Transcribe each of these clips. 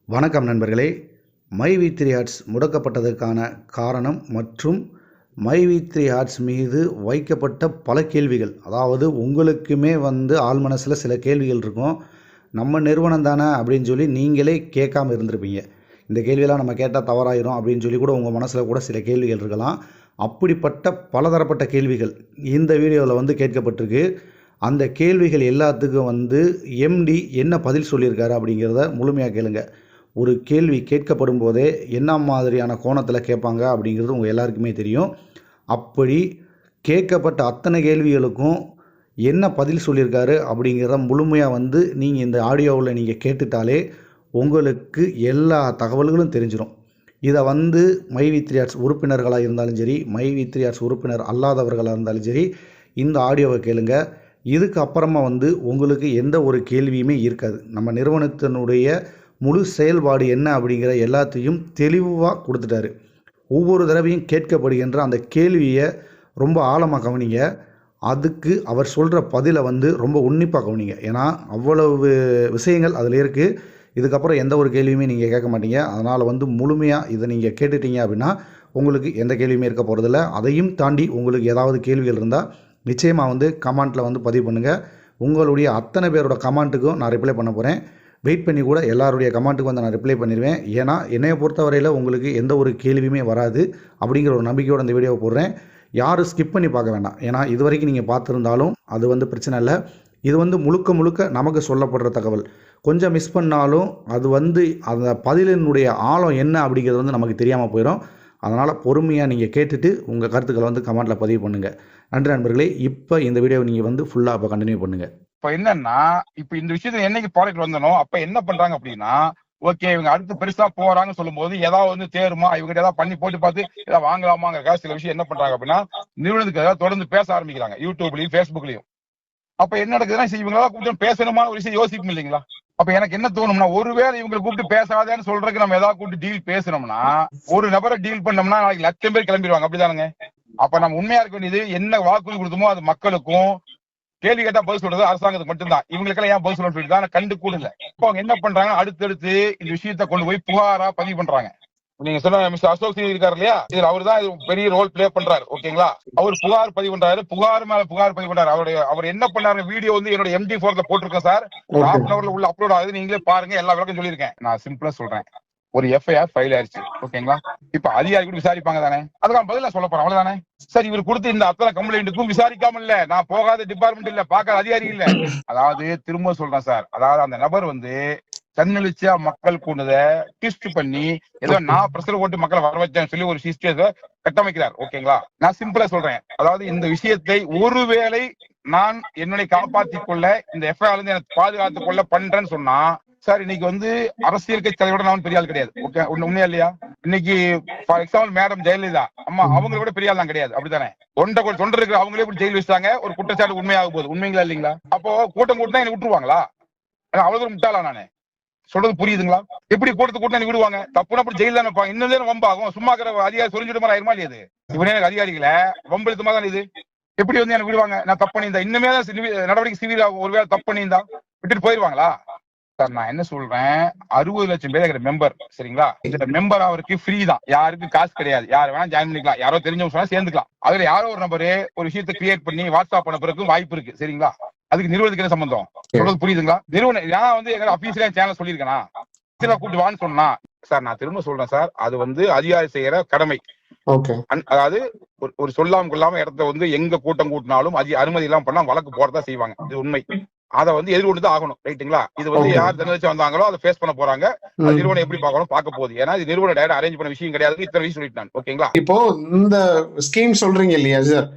வணக்கம் நண்பர்களே. My வி3 arts முடக்கப்பட்டதற்கான காரணம் மற்றும் மை வி3 ஆர்ட்ஸ் மீது வைக்கப்பட்ட பல கேள்விகள். அதாவது உங்களுக்குமே ஆழ் மனசில் சில கேள்விகள் இருக்கும். நம்ம நிறுவனம் தானே அப்படின்னு சொல்லி நீங்களே கேட்காம இருந்திருப்பீங்க. இந்த கேள்வியெல்லாம் நம்ம கேட்டால் தவறாயிரும் அப்படின்னு சொல்லி கூட உங்கள் மனசில் கூட சில கேள்விகள் இருக்கலாம். அப்படிப்பட்ட பலதரப்பட்ட கேள்விகள் இந்த வீடியோவில் கேட்கப்பட்டிருக்கு. அந்த கேள்விகள் எல்லாத்துக்கும் எம்டி என்ன பதில் சொல்லியிருக்காரு அப்படிங்கிறத முழுமையாக கேளுங்க. ஒரு கேள்வி கேட்கப்படும் போதே என்ன மாதிரியான கோணத்தில் கேட்பாங்க அப்படிங்கிறது உங்கள் எல்லாருக்குமே தெரியும். அப்படி கேட்கப்பட்ட அத்தனை கேள்விகளுக்கும் என்ன பதில் சொல்லியிருக்காரு அப்படிங்கிறத முழுமையாக நீங்கள் இந்த ஆடியோவில் நீங்கள் கேட்டுட்டாலே உங்களுக்கு எல்லா தகவல்களும் தெரிஞ்சிடும். இதை மை வி3 ஆர்ட்ஸ் உறுப்பினர்களாக இருந்தாலும் சரி, மை வி3 ஆர்ட்ஸ் உறுப்பினர் அல்லாதவர்களாக இருந்தாலும் சரி, இந்த ஆடியோவை கேளுங்க. இதுக்கு அப்புறமா உங்களுக்கு எந்த ஒரு கேள்வியுமே இருக்காது. நம்ம நிறுவனத்தினுடைய முழு செயல்பாடு என்ன அப்படிங்கிற எல்லாத்தையும் தெளிவாக கொடுத்துட்டாரு. ஒவ்வொரு தடவையும் கேட்கப்படுகின்ற அந்த கேள்வியை ரொம்ப ஆழமாக கவனிங்க. அதுக்கு அவர் சொல்கிற பதிலை ரொம்ப உன்னிப்பாக கவனிங்க. ஏன்னா அவ்வளவு விஷயங்கள் அதில் இருக்குது. இதுக்கப்புறம் எந்த ஒரு கேள்வியுமே நீங்கள் கேட்க மாட்டீங்க. அதனால் முழுமையாக இதை நீங்கள் கேட்டுட்டீங்க அப்படின்னா உங்களுக்கு எந்த கேள்வியுமே இருக்க போகிறதில்ல. அதையும் தாண்டி உங்களுக்கு ஏதாவது கேள்விகள் இருந்தால் நிச்சயமாக கமெண்ட்டில் பதிவு பண்ணுங்கள். உங்களுடைய அத்தனை பேரோட கமெண்ட்டுக்கும் நான் ரிப்ளை பண்ண போகிறேன். வெயிட் பண்ணி கூட எல்லாருடைய கமெண்ட்டுக்கு நான் ரிப்ளை பண்ணிடுவேன். ஏன்னா என்னையை பொறுத்தவரையில் உங்களுக்கு எந்த ஒரு கேள்வியுமே வராது அப்படிங்கிற ஒரு நம்பிக்கையோடு இந்த வீடியோவை போடுறேன். யாரும் ஸ்கிப் பண்ணி பார்க்க வேண்டாம். ஏன்னா இது வரைக்கும் நீங்கள் பார்த்துருந்தாலும் அது பிரச்சனை இல்லை. இது முழுக்க முழுக்க நமக்கு சொல்லப்படுற தகவல். கொஞ்சம் மிஸ் பண்ணாலும் அது அந்த பதிலினுடைய ஆழம் என்ன அப்படிங்கிறது நமக்கு தெரியாமல் போயிடும். அதனால் பொறுமையாக நீங்கள் கேட்டுட்டு உங்கள் கருத்துக்களை கமெண்ட்டில் பதிவு பண்ணுங்கள். நன்றி நண்பர்களே. இப்போ இந்த வீடியோவை நீங்கள் ஃபுல்லாக இப்போ கண்டினியூ பண்ணுங்கள். இப்ப என்னன்னா, இப்ப இந்த விஷயத்துல என்னைக்கு ப்ராடக்ட் வந்தனோ அப்ப என்ன பண்றாங்க அப்படின்னா, ஓகே இவங்க அடுத்து பெருசா போறாங்கன்னு சொல்லும் போது ஏதாவது தேருமா, இவங்க ஏதாவது பண்ணி போட்டு பார்த்து ஏதாவது வாங்கலாமாங்கிற சில விஷயம் என்ன பண்றாங்க அப்படின்னா, நிறுவனத்துக்கு ஏதாவது தொடர்ந்து பேச ஆரம்பிக்கிறாங்க யூடியூப்லயும் பேஸ்புக்லயும். அப்ப என்ன நடக்குதுன்னா, இவங்களா கூப்பிட்டு பேசணுமா ஒரு விஷயம் யோசிக்கும் இல்லைங்களா? அப்ப எனக்கு என்ன தோணும்னா, ஒருவேளை இவங்களை கூப்பிட்டு பேசாதேன்னு சொல்றதுக்கு நம்ம ஏதாவது கூப்பிட்டு டீல் பேசணும்னா, ஒரு நபரை டீல் பண்ணோம்னா நாளைக்கு லட்சம் பேர் கிளம்பிடுவாங்க. அப்படிதானுங்க? அப்ப நம்ம உண்மையா இருக்க வேண்டியது, என்ன வாக்குறுதி கொடுத்தோமோ அது மக்களுக்கும், கேள்வி கேட்டா பதில் சொல்றது அரசாங்கத்துக்கு மட்டும்தான். இவங்களுக்கெல்லாம் ஏன் பதில் சொல்லணும்னு சொல்லிட்டு கண்டு கூட இல்ல. இப்போ அவங்க என்ன பண்றாங்க, அடுத்தடுத்து இந்த விஷயத்த கொண்டு போய் புகாரா பதிவு பண்றாங்க. நீங்க சொன்ன மிஸ்டர் அசோக் இருக்காரு இல்லையா, இதுல அவர் தான் பெரிய ரோல் பிளே பண்றாரு. ஓகேங்களா? அவர் புகார் பதிவு பண்றாரு, புகார் மேல புகார் பதிவு பண்றாரு. அவர் என்ன பண்ணாரு, வீடியோ என்னோட MD4 போட்டிருக்கேன் சார். ஹாஃப் அன் ஹவர்ல உள்ள அப்லோட் ஆகுது, நீங்களே பாருங்க. எல்லா விளக்கம் சொல்லியிருக்கேன். நான் சிம்பிளா சொல்றேன். ஒரு FIR ஃபைல் ஆயிடுச்சு. ஓகேங்களா? இப்ப அதிகாரி கூட விசாரிப்பாங்க தானே, அதுக்கான பதில் நான் சொல்ல போறேன். அவ்வளவுதானே சார். இவர் கொடுத்து இந்த அத்தனை கம்ப்ளைண்ட்டுக்கும் விசாரிக்காம இல்ல, நான் போகாத டிபார்ட்மெண்ட் இல்ல, பார்க்காத அதிகாரி இல்ல. அதாவது திரும்ப சொல்றேன் சார், அதாவது அந்த நபர் தன்னெழுச்சியா மக்கள் கூண்டத ட்விஸ்ட் பண்ணி ஏதோ நான் பிரஷர் போட்டு மக்களை வர வச்சேன்னு சொல்லி ஒரு சிஸ்டத்தை கட்டமைக்கிறார். ஓகேங்களா? நான் சிம்பிளா சொல்றேன். அதாவது இந்த விஷயத்தை ஒருவேளை நான் என்னை காப்பாற்றிக் கொள்ள, இந்த FIR எனக்கு பாதுகாத்துக் கொள்ள பண்றேன்னு சொன்னா, சார் இன்னைக்கு அரசியல் கட்சி தலைவரோட நான் பெரிய ஆள் கிடையாது. ஓகே, உண்மையா இல்லையா? இன்னைக்கு ஃபார் எக்ஸாம்பிள் மேடம் ஜெயலலிதா அம்மா, அவங்க கூட பெரிய ஆள் தான் கிடையாது. அப்படித்தானே? தொண்டர் இருக்கிற அவங்களே இப்படி ஜெயில் வச்சாங்க. ஒரு குற்றச்சாட்டு உண்மையாக போகுது. உண்மைங்களா இல்லீங்களா? அப்போ கூட்டம் கூட்டினா என்ன விட்டுருவாங்களா? அவ்வளவு முட்டாளா நானு? சொல்றது புரியுதுங்களா? எப்படி கூட்டத்தை என்ன விடுவாங்க? தப்புனா அப்படி ஜெயில தான் வைப்பாங்க. இன்னும் நேரம் வம்பாகும். சும்மா இருக்கிற அதிகாரி சொல்லிட்டு மாதிரி ஆயிருமா இல்லையா? இவனே அதிகாரிகளை வம்பெழுத்து மாதிரி தான் இது. எப்படி எனக்கு விடுவாங்க? நான் தப்பு பண்ணியிருந்தா இன்னுமே தான் நடவடிக்கை சிவிலா ஒருவேளை தப்பு பண்ணியிருந்தா விட்டுட்டு போயிருவாங்களா? சார் நான் என்ன சொல்றேன், 60 லட்சம் பேர் மெம்பர். சரிங்களா? இந்த மெம்பர் அவருக்கு ஃப்ரீ தான், யாருக்கும் காசு கிடையாது. யார் வேணா ஜாயின் பண்ணிக்கலாம். யாரோ தெரிஞ்சவங்க சொன்னா சேர்ந்துக்கலாம். அதுல யாரோ ஒரு நபரு ஒரு விஷயத்தை கிரியேட் பண்ணி வாட்ஸ்அப் பண்ண பிறகு வாய்ப்பு இருக்கு. சரிங்களா? அதுக்கு நிறுவனத்துக்கு என்ன சம்பந்தம்? சொல்றது புரியுதுங்களா? நிறுவனம் நான் எங்க ஆபீஸ்ல சேனல் சொல்லியிருக்கேனா, கூப்பிட்டு வான்னு சொன்னா சார், நான் திரும்ப சொல்றேன் சார், அது அதிகாரி செய்யற கடமை. அதாவது ஒரு சொல்லாம கொள்ளாம இடத்த எங்க கூட்டம் கூட்டினாலும் அனுமதி எல்லாம் பண்ணா வழக்கு போறதா செய்வாங்க. இது உண்மை. அதை எதிர்கொண்டுதான் ஆகணும். ரைட்டுங்களா? இது யார் தன்னெழுச்சி வந்தாங்களோ அதை ஃபேஸ் பண்ண போறாங்க. அது நிறுவனம் எப்படி பார்க்கணும் பார்க்க போகுது. ஏன்னா இது நிறுவனம் டைரக்டா அரேஞ்ச் பண்ண விஷயம் கிடையாது. இத்தனை விஷயம் சொல்லிட்டான். ஓகேங்களா? இப்போ இந்த ஸ்கீம் சொல்றீங்க இல்லையா சார்,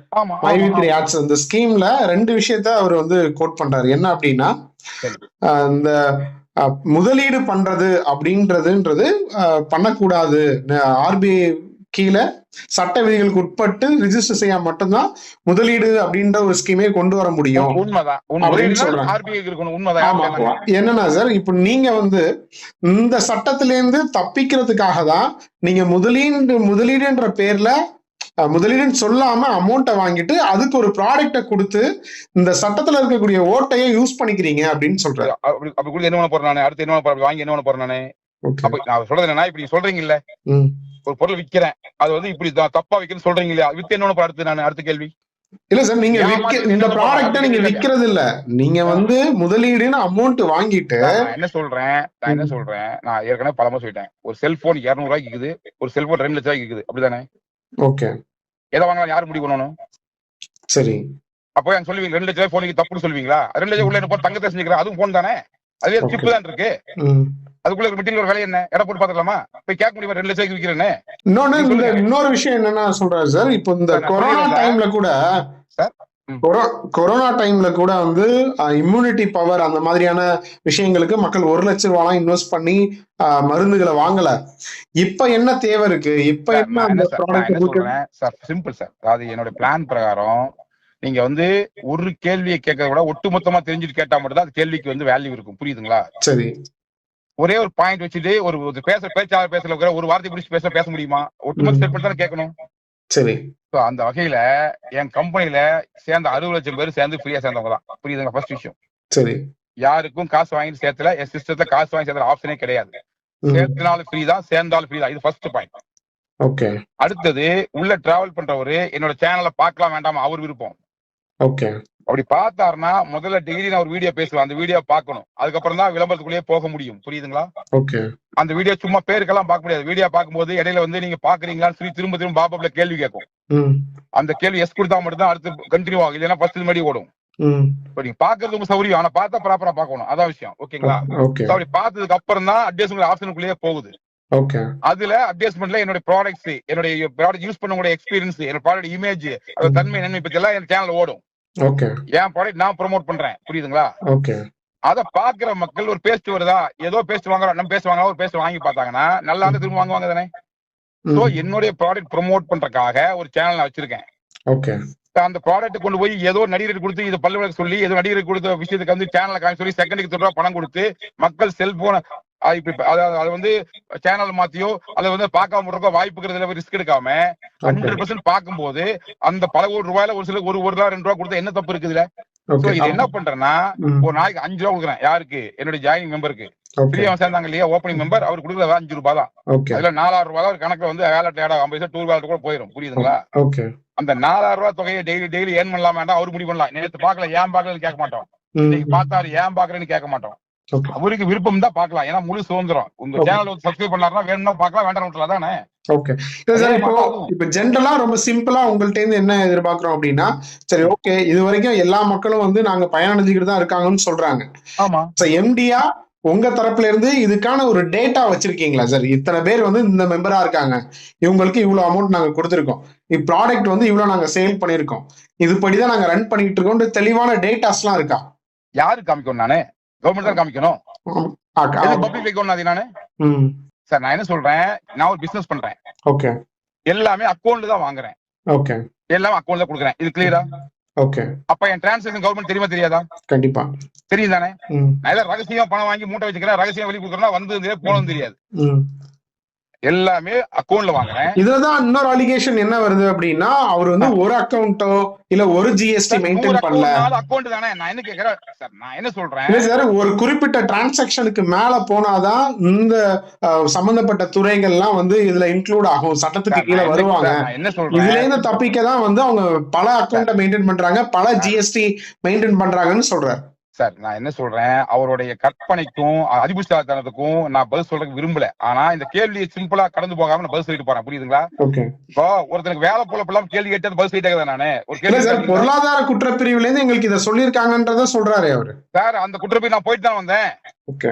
மை வி3 ஆர்ட்ஸ், இந்த ஸ்கீம்ல 2 விஷயத்த அவர் கோட் பண்றாரு. என்ன அப்படின்னா, இந்த முதலீடு பண்றது அப்படின்றது பண்ணக்கூடாது. RBI கீழே சட்ட விதிகளுக்கு உட்பட்டு ரிஜிஸ்டர் செய்ய மட்டும்தான் முதலீடு அப்படின்ற ஒரு ஸ்கீமே கொண்டு வர முடியும். என்னன்னா சார், இப்ப நீங்க இந்த சட்டத்தில இருந்து தப்பிக்கிறதுக்காக தான் நீங்க முதலீடுன்ற பேர்ல முதலீடுன்னு சொல்லாம அமௌண்ட்டை வாங்கிட்டு அதுக்கு ஒரு ப்ராடக்ட கொடுத்து இந்த சட்டத்துல இருக்கக்கூடிய ஓட்டையை யூஸ் பண்ணிக்கிறீங்க அப்படின்னு சொல்றாரு. அப்படி என்ன பண்ண போறேன் நானு? அடுத்து என்ன பண்ண போறேன்? வாங்கி என்ன பண்ண போறேன் நானு? அப்ப நான் சொல்றது என்னன்னா, இப்படி சொல்றீங்க இல்ல, ஒரு பொருள் விக்கிறேன், அது வந்து இப்படி தப்பா விக்கிறேன்னு சொல்றீங்க இல்லையா, வித்து என்ன அடுத்து நான் அடுத்த கேள்வி இல்ல சார், நீங்க இந்த ப்ராடக்ட்ட நீங்க விக்கிறது இல்ல, நீங்க வந்து முதலீடுன்னு அமௌண்ட் வாங்கிட்டு. நான் என்ன சொல்றேன், நான் ஏற்கனவே பலமா சொல்லிட்டேன், ஒரு செல்போன் 200 ரூபாய்க்கு இருக்குது, ஒரு செல்போன் 2 லட்சம் ரூபாய்க்கு இருக்குது, அப்படிதானே? ஓகே. எதை வாங்கலாம் யாரு முடிவு பண்ணணும்? சரி. அப்போ எனக்கு சொல்லுவீங்க 2 லட்சம் ரூபாய் போனுக்கு தப்புன்னு சொல்லுவீங்களா? 2 லட்சம் உள்ள என்ன தங்கத்தை செஞ்சுக்கிறேன், அதுவும் போன் தானே, அதுவே சிப்பு தான் இருக்கு, அதுக்குள்ள மெட்டீரியல் விலை என்ன, எடை போட்டு பாத்துக்கலாமா? போய் கேட்க முடியுமா 2 லட்சம் விக்கிறேன்னு? இன்னொரு விஷயம் என்னன்னா சொல்றாரு சார், இப்போ இந்த கொரோனா டைம்ல கூட வந்து இம்யூனிட்டி பவர் அந்த மாதிரியான விஷயங்களுக்கு மக்கள் 1 லட்சம் ரூபாய் இன்வெஸ்ட் பண்ணி மருந்துகளை வாங்கல. இப்ப என்ன தேவை இருக்கு? இப்ப என்ன சிம்பிள் சார், அதாவது என்னோட பிளான் பிரகாரம் நீங்க வந்து ஒரு கேள்வியை கேட்கறத விட ஒட்டுமொத்தமா தெரிஞ்சுட்டு கேட்டா மட்டும் தான் அது கேள்விக்கு வந்து வேல்யூ இருக்கும். புரியுதுங்களா? சரி. ஒரே ஒரு பாயிண்ட் வச்சுட்டு ஒரு பேச்சாளர் பேசல ஒரு வார்த்தை பிடிச்சி பேச முடியுமா? ஒட்டுமொத்த ஸ்டேட்மெண்ட் தானே கேட்கணும். சரி. அந்த வகையில என் கம்பெனில சேர்ந்த 60 லட்சம் பேர் சேர்ந்து ஃப்ரீயா சேர்ந்தவங்க தான். புரியுதுங்க? ஃபர்ஸ்ட் விஷயம். சரி. யாருக்கும் காசு வாங்கி சேர்த்துல, என் சிஸ்டத்துல காசு வாங்கி சேர்த்துல ஆப்ஷனே கிடையாது. சேர்த்தினாலும் ஃப்ரீ தான், சேர்ந்தாலும் ஃப்ரீ தான். இது ஃபர்ஸ்ட் பாயிண்ட். ஓகே. அடுத்தது, உள்ள டிராவல் பண்றவரு என்னோட சேனலை பார்க்கலாம் வேண்டாமா அவர் விருப்பம். ஓகே. அப்படி பார்த்தாருன்னா முதல்ல டெய்லி நான் ஒரு வீடியோ பேசுவேன், அந்த வீடியோ பார்க்கணும், அதுக்கப்புறம் தான் விளம்பரத்துக்குள்ளேயே போக முடியும். புரியுதுங்களா? ஓகே. அந்த வீடியோ சும்மா பேருக்கெல்லாம் பார்க்க முடியாது. வீடியோ பார்க்கும்போது இடையில வந்து நீங்க பாக்குறீங்களான்னு சொல்லி திரும்ப திரும்ப பாப்பப்ல கேள்வி கேட்கும். அந்த கேள்வி எஸ் கொடுத்தா மட்டும் தான் அடுத்து கண்டினியூ ஆகும், இல்லைன்னா ஃபர்ஸ்ட் இது மாதிரி ஓடும். நீங்க பாக்குறது உங்க சௌரியம், ஆனா பார்த்தா ப்ராப்பரா பார்க்கணும், அதான் விஷயம். ஓகேங்களா? அப்படி பார்த்ததுக்கு அப்புறம் தான் அட்வைஸ் ஆப்ஷனுக்குள்ளேயே போகுது. அதுல அட்வைஸ்மெண்ட்ல என்னோட ப்ராடக்ட்ஸ், என்னோட ப்ராடக்ட் யூஸ் பண்ண எக்ஸ்பீரியன்ஸ், என்னோட ப்ராடக்ட் இமேஜ், அதோட தன்மை நன்மை பத்தி எல்லாம் என் சேனல்ல ஓடும். என் ப்ராடக்ட் நான் ப்ரோமோட் பண்றேன். புரியுதுங்களா? அத பாக்குற மக்கள் ஒரு பேஸ்ட் வருதா, ஏதோ பேஸ்ட் வாங்குறோம், நம்ம பேஸ்ட் வாங்கலாம், ஒரு பேஸ்ட் வாங்கி பார்த்தாங்கன்னா நல்லா இருந்து திரும்ப வாங்குவாங்க தானே. சோ என்னுடைய ப்ராடக்ட் ப்ரோமோட் பண்றதுக்காக ஒரு சேனல் நான் வச்சிருக்கேன். அந்த ப்ராடக்ட் கொண்டு போய் ஏதோ நடிகருக்கு கொடுத்து இதை பல்லு விளக்கு சொல்லி ஏதோ நடிகருக்கு கொடுத்த விஷயத்துக்கு வந்து சேனலை காமி சொல்லி செகண்டுக்கு 10 ரூபா பணம் கொடுத்து மக்கள் செல்போனை அதை வந்து சேனல் மாத்தியோ அதை வந்து பார்க்காம இருக்க வாய்ப்புங்கிறதுல ரிஸ்க் எடுக்காம 100% பார்க்கும்போது அந்த பல கோடி ரூபாயில ஒரு சில ஒரு ரூபா 2 ரூபா கொடுத்தா என்ன தப்பு இருக்குதுல? இது என்ன பண்றேன்னா, ஒரு நாளைக்கு 5 ரூபா கொடுக்குறேன். யாருக்கு? என்னுடைய ஜாயினிங் மெம்பருக்கு. ஃப்ரீயா சேர்ந்தாங்க இல்லையா, ஓப்பனிங் மெம்பர், அவர் கொடுக்குறது 5 ரூபாய் தான். அதுல 4000 ரூபாய் ஒரு கணக்குல வந்து வேலட் ஆட் 50 டூர் வேலட் கூட போயிடும். புரியுதுங்களா? அந்த 4000 ரூபாய் தொகையை டெய்லி ஏர்ன் பண்ணலாம் வேண்டாம் அவரு முடிவு பண்ணலாம். நேற்று பாக்கல ஏன் பாக்கலன்னு கேட்க மாட்டோம், இன்னைக்கு பார்த்தாரு ஏன் பாக்குறேன்னு கேட்க மாட்டோம். அவருக்கு விருப்பம் தான் பார்க்கலாம், ஏன்னா முழு சுதந்திரம். உங்க சேனல் சப்ஸ்கிரைப் பண்ணாருன்னா வேணும்னா பார்க்கலாம், வேண்டாம் விட்டுலாம் தானே. ஓகே. இப்போ ஜென்ரலா ரொம்ப சிம்பிளா உங்கள்ட்ட இருந்து என்ன எதிர்பார்க்கிறோம் அப்படின்னா, சரி ஓகே, இது வரைக்கும் எல்லா மக்களும் வந்து நாங்க பயனடைஞ்சுக்கிட்டு தான் இருக்காங்கன்னு சொல்றாங்க. ஆமா. எம்டியா உங்க தரப்புல இருந்து இதுக்கான ஒரு டேட்டா வச்சிருக்கீங்களா சார்? இத்தனை பேர் வந்து இந்த மெம்பரா இருக்காங்க, இவங்களுக்கு இவ்வளவு அமௌண்ட் நாங்க கொடுத்துருக்கோம், ப்ராடக்ட் வந்து இவ்வளவு நாங்க சேல் பண்ணிருக்கோம், இதுபடிதான் நாங்க ரன் பண்ணிட்டு இருக்கோம், தெளிவான டேட்டாஸ் எல்லாம் இருக்கா? யாரு காமிக்கணும்? நானே கவர்மெண்ட் தான் காமிக்கணும். பப்ளிக் வைக்கணும் நானு. சார் நான் என்ன சொல்றேன், நான் ஒரு பிசினஸ் பண்றேன். ஓகே. எல்லாமே அக்கௌண்ட்ல தான் வாங்குறேன். ஓகே. எல்லாமே அக்கௌண்ட்ல கொடுக்குறேன். இது கிளியரா? ஓகே. அப்ப என் டிரான்சாக்ஷன் கவர்மெண்ட் தெரியுமா தெரியாதா? கண்டிப்பா தெரியும் தானே. நான் ஏதாவது ரகசியமா பணம் வாங்கி மூட்டை வச்சுக்கிறேன், ரகசியம் வெளியே கொடுக்குறேன்னா வந்து போனதும் தெரியாது. எல்லாமே அக்கௌண்ட்ல வாங்குறேன். இதுலதான் இன்னொரு அலிகேஷன் என்ன வருது அப்படின்னா, அவர் வந்து ஒரு அக்கௌண்ட்டோ இல்ல ஒரு ஜிஎஸ்டி மெயின்டைன் பண்ணல. அக்கௌண்ட் தானே. நான் என்ன கேக்குறேன் சார், நான் என்ன சொல்றேன் சார், ஒரு குறிப்பிட்ட டிரான்சாக்ஷனுக்கு மேல போனாதான் இந்த சம்பந்தப்பட்ட துறைகள்லாம் வந்து இதுல இன்க்ளூட் ஆகும், சட்டத்துக்கு கீழே வருவாங்க. இதுல இருந்து தப்பிக்க தான் வந்து அவங்க பல அக்கௌண்ட்டை மெயின்டைன் பண்றாங்க, பல ஜிஎஸ்டி மெயின்டைன் பண்றாங்கன்னு சொல்றாரு. சார் நான் என்ன சொல்றேன், அவருடைய கற்பனைக்கும் அதிபுஷ்டாத்தனத்துக்கும் நான் பதில் சொல்றதுக்கு விரும்பல. ஆனா இந்த கேள்வியை சிம்பிளா கடந்து போகாம நான் பதில் சொல்லிட்டு போறேன். புரியுதுங்களா? இப்போ ஒருத்தனுக்கு வேலை போல பதில் கேட்டு பதில் சொல்லிட்டே நானு ஒரு கேள்வி பொருளாதார குற்றப்பிரிவுல இருந்து எங்களுக்கு இதை சொல்லியிருக்காங்கன்றத சொல்றாரு அவரு. சார் அந்த குற்றப்பிரிவு நான் போயிட்டு தான் வந்தேன்.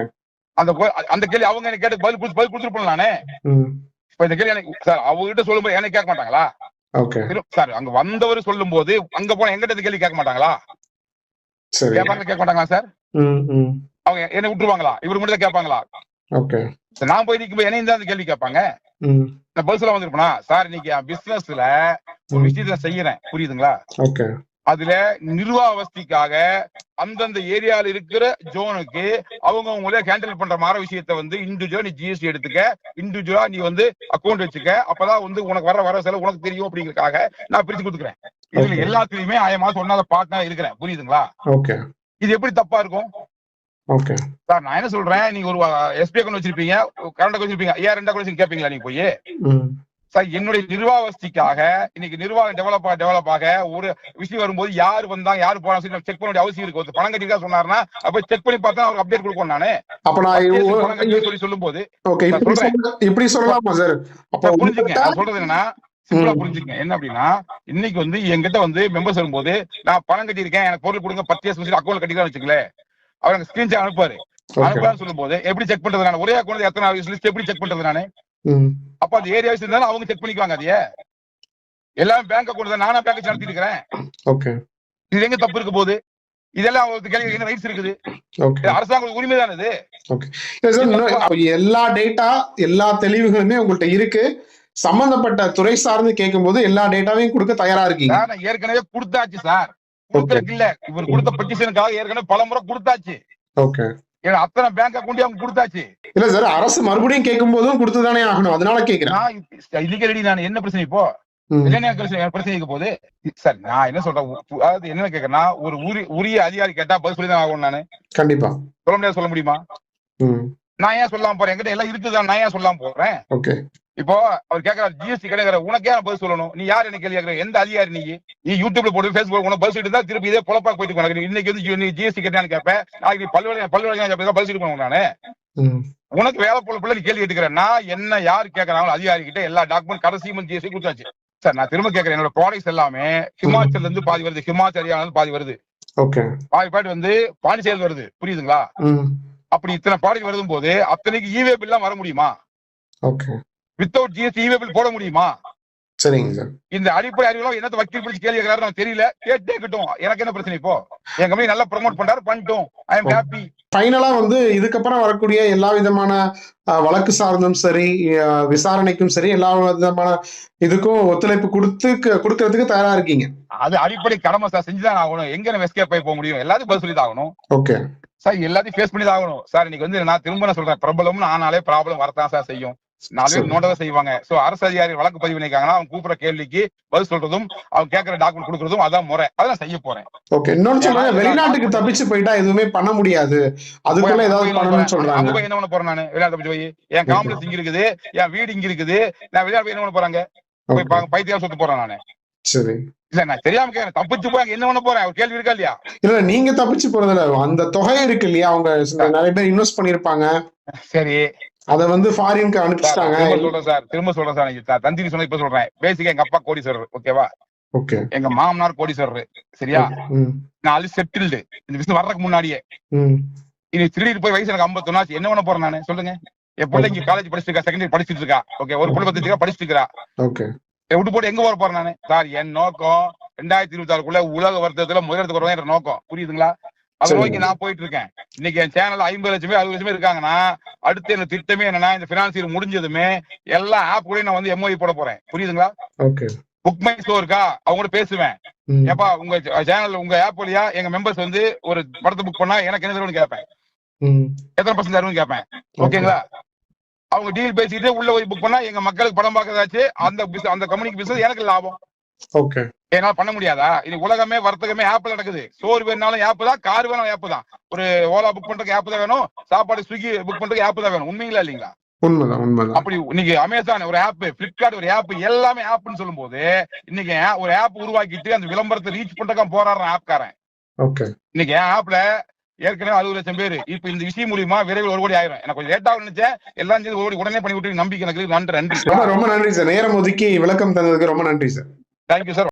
அந்த கேள்வி அவங்க எனக்கு கேட்டு பதில் கொடுத்துருப்போம் நானு. இப்ப இந்த கேள்வி எனக்கு சார் அவங்ககிட்ட சொல்லும்போது எனக்கு கேட்க மாட்டாங்களா? சார் அங்க வந்தவர் சொல்லும் போது அங்க போன எங்கிட்ட கேள்வி கேட்க மாட்டாங்களா? கேட்க மாட்டாங்களா சார்? அவங்க என்ன விட்டுருவாங்களா? இவரு மட்டும் தான் கேட்பாங்களா? நான் போய் நிக்கும் போது என்னையும் தான் கேள்வி கேட்பாங்க. நான் பதில் சொல்ல வந்திருப்பேனா? சார் இன்னைக்கு என் பிசினஸ்ல ஒரு விஷயத்த செய்யறேன். புரியுதுங்களா? அதுல நிர்வாகவஸ்திக்காக அந்தந்த ஏரியால இருக்கிற ஜோனுக்கு அவங்களே ஹேண்டில் பண்ற மாதிரி விஷயத்த வந்து இண்டிவிஜுவலா நீ ஜிஎஸ்டி எடுத்துக்க, இண்டிவிஜுவலா நீ வந்து அக்கௌண்ட் வச்சுக்க, அப்பதான் வந்து உனக்கு வர செலவு உனக்கு தெரியும் அப்படிங்கறதுக்காக நான் பிரிச்சு கொடுத்துக்கிறேன். இதுல எல்லாத்துலயுமே 6 மாசம் ஒன்னாத பார்ட்னர் இருக்கிறேன். புரியுதுங்களா? இது எப்படி தப்பா இருக்கும்? ஓகே சார் நான் என்ன சொல்றேன், நீங்க ஒரு எஸ்பி அக்கௌண்ட் வச்சிருப்பீங்க, கரண்ட் அக்கௌண்ட் வச்சிருப்பீங்க, ஏன் 2 அக்கௌண்ட் கேட்பீங்களா நீங்க போய்? சார் என்னுடைய நிர்வாகஸ்திக்காக இன்னைக்கு நிர்வாகம் டெவலப் ஆக ஒரு விஷயம் வரும்போது யாரு வந்தாங்க யாரு போனாங்க செக் பண்ண வேண்டிய அவசியம் இருக்கு. பணம் கட்டிக்கா சொன்னாருன்னா அப்ப செக் பண்ணி பார்த்தா அவருக்கு அப்டேட் கொடுக்கும். நானு அப்ப நான் சொல்லும் போது இப்படி சொல்லலாமா சார்? அப்ப புரிஞ்சுங்க, நான் சொல்றது என்னன்னா சிம்பிளா புரிஞ்சுக்கங்க. என்ன அப்படின்னா இன்னைக்கு வந்து என்கிட்ட வந்து மெம்பர்ஸ் வரும்போது நான் பணம் கட்டியிருக்கேன், எனக்கு பொருள் கொடுங்க 10 years அக்கௌண்ட் கட்டிக்கலாம் வச்சுக்கல, அவங்க ஸ்கிரீன்ஷாட் அனுப்பாரு. அனுப்பான்னு சொல்லும் போது எப்படி செக் பண்றது? நான் ஒரே அக்கௌண்ட் எத்தனை லிஸ்ட் எப்படி செக் பண்றது நானு? அப்ப அந்த ஏரியா இருந்தாலும் அவங்க செக் பண்ணிக்குவாங்க. அதையே எல்லாமே பேங்க் அக்கௌண்ட் தான், நானா பேங்க் நடத்திட்டு இருக்கிறேன். இது எங்க தப்பு இருக்க போகுது? இதெல்லாம் அவங்களுக்கு கேள்வி என்ன ரைட்ஸ் இருக்குது? அரசாங்க உரிமை தானே இது. எல்லா டேட்டா எல்லா தெளிவுகளுமே உங்கள்ட்ட இருக்கு. சம்பந்தப்பட்ட துறை சார்ந்து கேட்கும் போது எல்லா டேட்டாவையும் கொடுக்க தயாரா இருக்கீங்க. ஏற்கனவே கொடுத்தாச்சு சார். இல்ல இவர் கொடுத்த பெட்டிஷனுக்காக ஏற்கனவே பல முறை கொடுத்தாச்சு. அத்தனை பேங்க் அக்கௌண்ட் அவங்க கொடுத்தாச்சு. இல்ல சார், அரசு மறுபடியும் கேட்கும் போதும் கொடுத்துதானே ஆகணும். அதனால கேட்கிறேன். இதுக்கு ரெடி. நான் என்ன பிரச்சனை இப்போ பிரச்சனைக்கு போகுது சார்? நான் என்ன சொல்றேன், அதாவது என்ன கேட்கறேன்னா ஒரு உரிய அதிகாரி கேட்டா பதில் சொல்லி தான் ஆகணும். நானு கண்டிப்பா சொல்ல முடியாது, சொல்ல முடியுமா? நான் ஏன் சொல்லாம போறேன்? என்கிட்ட எல்லாம் இருக்குதான், நான் ஏன் சொல்லாம போறேன்? இப்போ அவர் கேட்கறாரு ஜிஎஸ்டி கிடையாது, உனக்கே பதில் சொல்லணும். நீ யாரு என்ன கேள்வி கேட்கற? எந்த அதிகாரி நீ யூடியூப்ல போட்டு பேஸ்புக் உனக்கு பதில் சொல்லிட்டு தான் திருப்பி இதே பொழப்பா போயிட்டு போனாங்க. இன்னைக்கு வந்து நீ ஜிஎஸ்டி கேட்டான்னு கேட்பேன், நாளைக்கு நீ பல்வேறு பதில் சொல்லிட்டு போனோம். நானு உனக்கு வேலை போல நீ கேள்வி கேட்டுக்கிறேன். நான் என்ன யாரு கேட்கறாங்களோ அதிகாரி கிட்ட எல்லா டாக்குமெண்ட் கடைசி மந்த் ஜிஎஸ்டி கொடுத்தாச்சு சார். நான் திரும்ப கேட்கறேன், என்னோட ப்ராடக்ட்ஸ் எல்லாமே ஹிமாச்சல்ல இருந்து பாதி வருது, ஹிமாச்சல் ஹரியானால பாதி வருது, பாதி வந்து பாண்டிச்சேரியில் வருது. புரியுதுங்களா? அப்படி இத்தனை ப்ராடக்ட் வருதும் போது அத்தனைக்கு இவே பில் வர முடியுமா? வித்தவுட் ஜிஎஸ்டி இவே பில் போட முடியுமா? சரிங்க சார். இந்த அடிப்படை அறிவுலாம் என்னத்த வக்கீல் பிடிச்சி கேள்வி கேட்கறாரு நான் தெரியல. கேட்டுக்கிட்டோம், எனக்கு என்ன பிரச்சனை? இப்போ என் கம்பெனி நல்லா ப்ரமோட் பண்றாரு, பண்ணிட்டோம். I am happy. ஃபைனலா வந்து இதுக்கப்புறம் வரக்கூடிய எல்லா விதமான வழக்கு சார்ந்தும் சரி, விசாரணைக்கும் சரி, எல்லா விதமான இதுக்கும் ஒத்துழைப்பு கொடுக்கறதுக்கு தயாரா இருக்கீங்க. அது அடிப்படை கடமை சார், செஞ்சுதான் ஆகணும். எங்க நம்ம எஸ்கேப் ஆகி போக முடியும்? எல்லாத்தையும் பதில் சொல்லி தான் ஆகணும். ஓகே சார், எல்லாத்தையும் ஃபேஸ் பண்ணி தான் ஆகணும் சார். இன்னைக்கு வந்து நான் திரும்ப சொல்றேன், பிரபலம்னு ஆனாலே ப்ராப்ளம் வரத்தான் சார் செய்யும். 4 பேர் நோட்டதான் செய்வாங்க. சோ அரசு அதிகாரி வழக்கு பதிவு பண்ணிருக்காங்கன்னா அவங்க கூப்பிடுற கேள்விக்கு பதில் சொல்றதும் அவங்க கேட்கிற டாக்குமெண்ட் கொடுக்கறதும் அதான் முறை. அதான் செய்ய போறேன். ஓகே. இன்னொன்னு சொல்றாங்க, வெளிநாட்டுக்கு தப்பிச்சு போயிட்டா எதுவுமே பண்ண முடியாது, அதுக்குள்ள ஏதாவது பண்ணணும்னு சொல்றாங்க. அங்க போய் என்ன பண்ண போறேன் நானு? வெளிநாட்டு தப்பிச்சு போய் என் காம்ப்ளெக்ஸ் இங்க இருக்குது, என் வீடு இங்க இருக்குது, நான் வெளிநாட்டு போய் என்ன பண்ண போறாங்க? போய் பைத்தியம் சொல்லிட்டு போறேன் நானு. சரி. இல்ல நான் தெரியாம கேட்கிறேன், தப்பிச்சு போய் என்ன பண்ண போறேன்? ஒரு கேள்வி இருக்கா இல்லையா? இல்ல நீங்க தப்பிச்சு போறதுல அந்த தொகை இருக்கு இல்லையா, அவங்க நிறைய பேர் இன்வெஸ்ட் பண்ணிருப்பாங்க. சரி, அத வந்து ஃபாரினுக்கு அனுப்பிச்சிட்டாங்க. திரும்ப சொல்றேன் சார், தந்திரி சொன்ன இப்ப சொல்றேன். பேசிக்கா எங்க அப்பா கோடீஸ்வரர், ஓகேவா? ஓகே. எங்க மாமனார் கோடீஸ்வரர், சரியா? நான் செட்டில்டு இந்த விஷயம் வர்றதுக்கு முன்னாடியே. இனி திருடிட்டு போய் வயசு எனக்கு 51 ஆச்சு, என்ன பண்ண போறேன் நானு? சொல்லுங்க. என் பிள்ளை இங்க காலேஜ் படிச்சுட்டு இருக்கா, செகண்டரி படிச்சுட்டு இருக்கா, ஓகே. ஒரு பிள்ளை 10 படிச்சுட்டு இருக்கா, ஓகே. விட்டு போட்டு எங்க வர போறேன் நானு? சார் என் நோக்கம் 2026 உலக வர்த்தகத்துல முதலிடத்துக்கு வருவேன் என்ற நோக்கம், புரியுதுங்களா? அதை நோக்கி நான் போயிட்டு இருக்கேன். இன்னைக்கு என் சேனல் 50 லட்சமே 60 லட்சமே இருக்காங்கன்னா அடுத்து என்ன திட்டமே என்னன்னா, இந்த பினான்ஸ் இயர் முடிஞ்சதுமே எல்லா ஆப் கூட நான் வந்து எம்ஓஇ போட போறேன், புரியுதுங்களா? புக் மை ஷோ இருக்கா, அவங்க கூட பேசுவேன். ஏப்பா உங்க சேனல் உங்க ஆப் வழியா எங்க மெம்பர்ஸ் வந்து ஒரு படத்தை புக் பண்ணா எனக்கு என்ன தரும்னு கேட்பேன், எத்தனை % தரும்னு கேட்பேன், ஓகேங்களா? அவங்க டீல் பேசிட்டு உள்ள போய் புக் பண்ணா எங்க மக்களுக்கு படம் பார்க்கதாச்சு, அந்த கம்பெனிக்கு பிசினஸ் எனக்கு லாபம். ஓகே. என்னால பண்ண முடியாதா? இது உலகமே வர்த்தகமே ஆப்ல நடக்குது. சோறு வேணாலும் ஆப் தான், கார் வேணாலும் ஆப் தான், ஒரு ஓலா புக் பண்றதுக்கு ஆப் தான் வேணும், சாப்பாடு ஸ்விக்கி புக் பண்றதுக்கு ஆப் தான் வேணும். உண்மைங்களா இல்லீங்களா? உண்மைதான். அப்படி இன்னைக்கு அமேசான் ஒரு ஆப், பிளிப்கார்ட் ஒரு ஆப், எல்லாமே ஆப்னு சொல்லும் போது இன்னைக்கு ஒரு ஆப் உருவாக்கிட்டு அந்த விளம்பரத்தை ரீச் பண்றதுக்கு போறாரு ஆப்காரன். ஓகே. இன்னைக்கு ஆப்ல ஏற்கனவே 60 லட்சம் பேர். இப்ப இந்த விஷயம் மூலியமா விரைவில் 1 கோடி ஆயிரும். எனக்கு கொஞ்சம் லேட் ஆகும் நினைச்சேன், எல்லாம் சேர்ந்து 1 கோடி உடனே பண்ணி விட்டு நம்பிக்கை எனக்கு நன்றி. ரொம்ப நன்றி சார், நேரம் ஒதுக்கி விளக்கம் தந்ததுக்கு ரொம்ப நன்றி சார். Thank you sir.